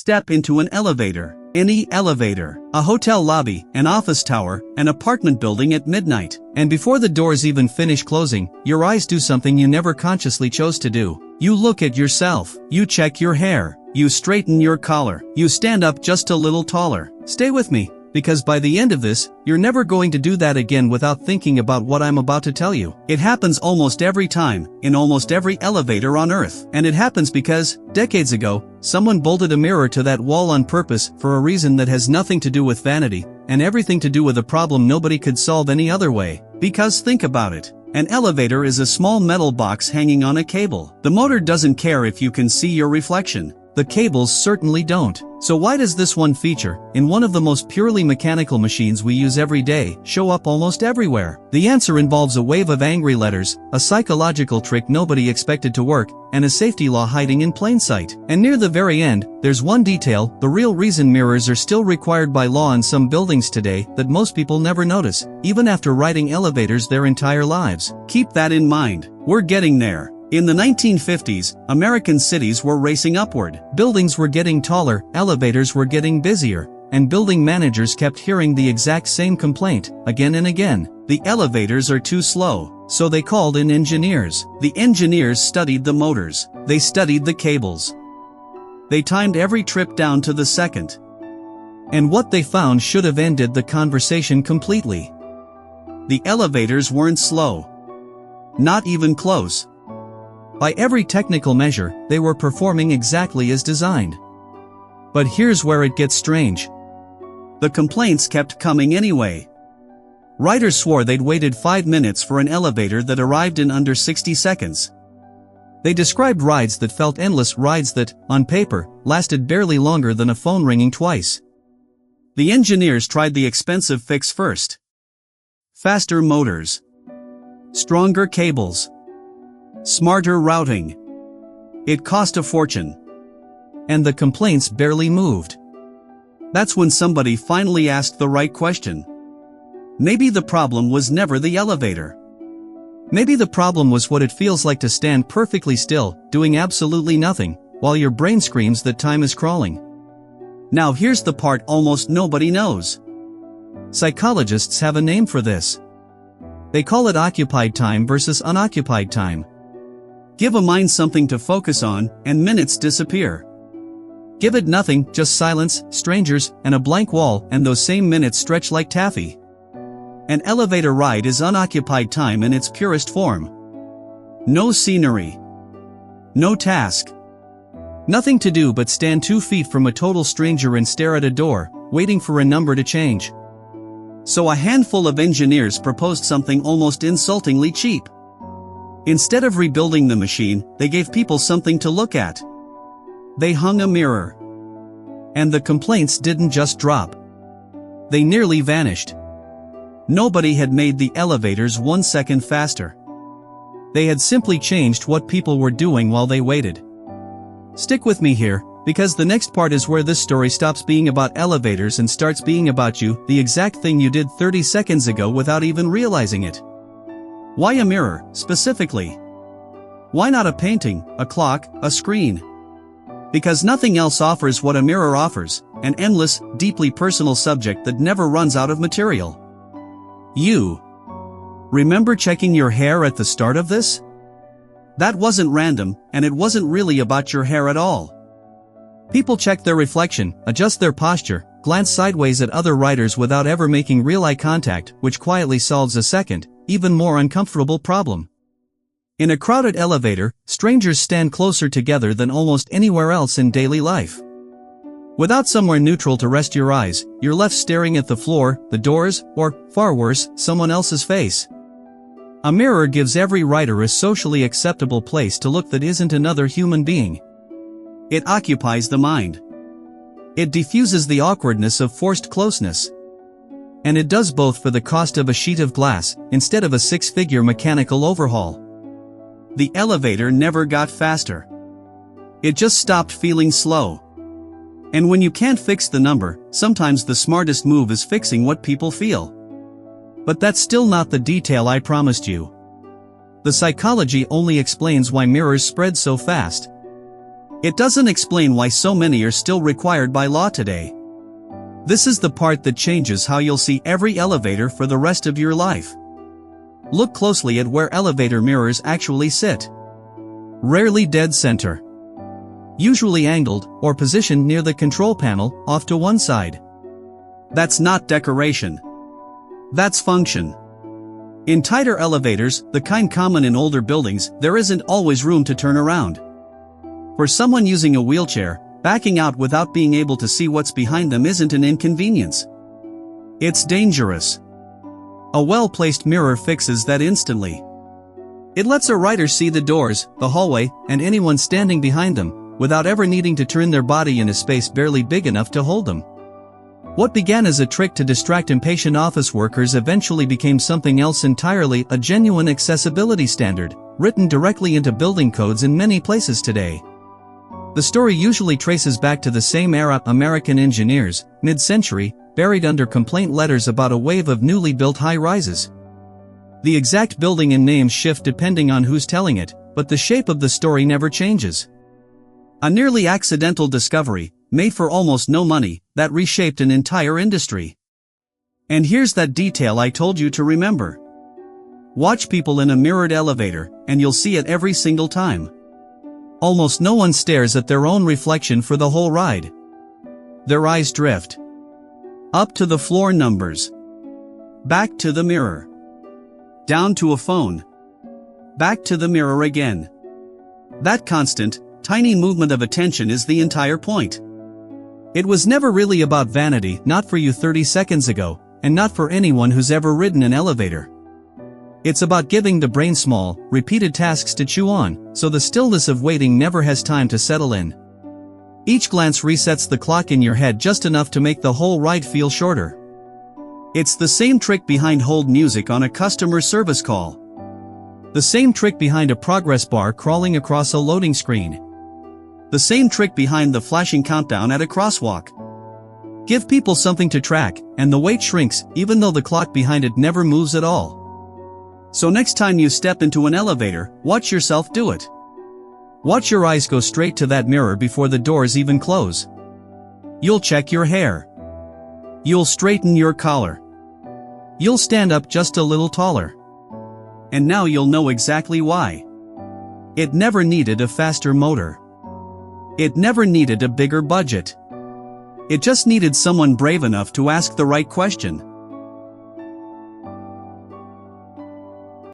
Step into an elevator. Any elevator. A hotel lobby, an office tower, an apartment building at midnight. And before the doors even finish closing, your eyes do something you never consciously chose to do. You look at yourself. You check your hair. You straighten your collar. You stand up just a little taller. Stay with me, because by the end of this, you're never going to do that again without thinking about what I'm about to tell you. It happens almost every time, in almost every elevator on Earth. And it happens because, decades ago, someone bolted a mirror to that wall on purpose for a reason that has nothing to do with vanity, and everything to do with a problem nobody could solve any other way. Because think about it. An elevator is a small metal box hanging on a cable. The motor doesn't care if you can see your reflection. The cables certainly don't. So why does this one feature, in one of the most purely mechanical machines we use every day, show up almost everywhere? The answer involves a wave of angry letters, a psychological trick nobody expected to work, and a safety law hiding in plain sight. And near the very end, there's one detail, the real reason mirrors are still required by law in some buildings today, that most people never notice, even after riding elevators their entire lives. Keep that in mind. We're getting there. In the 1950s, American cities were racing upward. Buildings were getting taller, elevators were getting busier, and building managers kept hearing the exact same complaint, again and again. The elevators are too slow. So they called in engineers. The engineers studied the motors. They studied the cables. They timed every trip down to the second. And what they found should have ended the conversation completely. The elevators weren't slow. Not even close. By every technical measure, they were performing exactly as designed. But here's where it gets strange. The complaints kept coming anyway. Riders swore they'd waited 5 minutes for an elevator that arrived in under 60 seconds. They described rides that felt endless, rides that, on paper, lasted barely longer than a phone ringing twice. The engineers tried the expensive fix first. Faster motors. Stronger cables. Smarter routing. It cost a fortune. And the complaints barely moved. That's when somebody finally asked the right question. Maybe the problem was never the elevator. Maybe the problem was what it feels like to stand perfectly still, doing absolutely nothing, while your brain screams that time is crawling. Now here's the part almost nobody knows. Psychologists have a name for this. They call it occupied time versus unoccupied time. Give a mind something to focus on, and minutes disappear. Give it nothing, just silence, strangers, and a blank wall, and those same minutes stretch like taffy. An elevator ride is unoccupied time in its purest form. No scenery. No task. Nothing to do but stand 2 feet from a total stranger and stare at a door, waiting for a number to change. So a handful of engineers proposed something almost insultingly cheap. Instead of rebuilding the machine, they gave people something to look at. They hung a mirror. And the complaints didn't just drop. They nearly vanished. Nobody had made the elevators 1 second faster. They had simply changed what people were doing while they waited. Stick with me here, because the next part is where this story stops being about elevators and starts being about you, the exact thing you did 30 seconds ago without even realizing it. Why a mirror, specifically? Why not a painting, a clock, a screen? Because nothing else offers what a mirror offers, an endless, deeply personal subject that never runs out of material. You. Remember checking your hair at the start of this? That wasn't random, and it wasn't really about your hair at all. People check their reflection, adjust their posture, glance sideways at other riders without ever making real eye contact, which quietly solves a second, even more uncomfortable problem. In a crowded elevator, strangers stand closer together than almost anywhere else in daily life. Without somewhere neutral to rest your eyes, you're left staring at the floor, the doors, or, far worse, someone else's face. A mirror gives every rider a socially acceptable place to look that isn't another human being. It occupies the mind. It diffuses the awkwardness of forced closeness. And it does both for the cost of a sheet of glass, instead of a 6-figure mechanical overhaul. The elevator never got faster. It just stopped feeling slow. And when you can't fix the number, sometimes the smartest move is fixing what people feel. But that's still not the detail I promised you. The psychology only explains why mirrors spread so fast. It doesn't explain why so many are still required by law today. This is the part that changes how you'll see every elevator for the rest of your life. Look closely at where elevator mirrors actually sit. Rarely dead center. Usually angled, or positioned near the control panel, off to one side. That's not decoration. That's function. In tighter elevators, the kind common in older buildings, there isn't always room to turn around. For someone using a wheelchair, backing out without being able to see what's behind them isn't an inconvenience. It's dangerous. A well-placed mirror fixes that instantly. It lets a rider see the doors, the hallway, and anyone standing behind them, without ever needing to turn their body in a space barely big enough to hold them. What began as a trick to distract impatient office workers eventually became something else entirely, a genuine accessibility standard, written directly into building codes in many places today. The story usually traces back to the same era. American engineers, mid-century, buried under complaint letters about a wave of newly built high-rises. The exact building and names shift depending on who's telling it, but the shape of the story never changes. A nearly accidental discovery, made for almost no money, that reshaped an entire industry. And here's that detail I told you to remember. Watch people in a mirrored elevator, and you'll see it every single time. Almost no one stares at their own reflection for the whole ride. Their eyes drift. Up to the floor numbers. Back to the mirror. Down to a phone. Back to the mirror again. That constant, tiny movement of attention is the entire point. It was never really about vanity, not for you 30 seconds ago, and not for anyone who's ever ridden an elevator. It's about giving the brain small, repeated tasks to chew on, so the stillness of waiting never has time to settle in. Each glance resets the clock in your head just enough to make the whole ride feel shorter. It's the same trick behind hold music on a customer service call. The same trick behind a progress bar crawling across a loading screen. The same trick behind the flashing countdown at a crosswalk. Give people something to track, and the wait shrinks, even though the clock behind it never moves at all. So next time you step into an elevator, watch yourself do it. Watch your eyes go straight to that mirror before the doors even close. You'll check your hair. You'll straighten your collar. You'll stand up just a little taller. And now you'll know exactly why. It never needed a faster motor. It never needed a bigger budget. It just needed someone brave enough to ask the right question.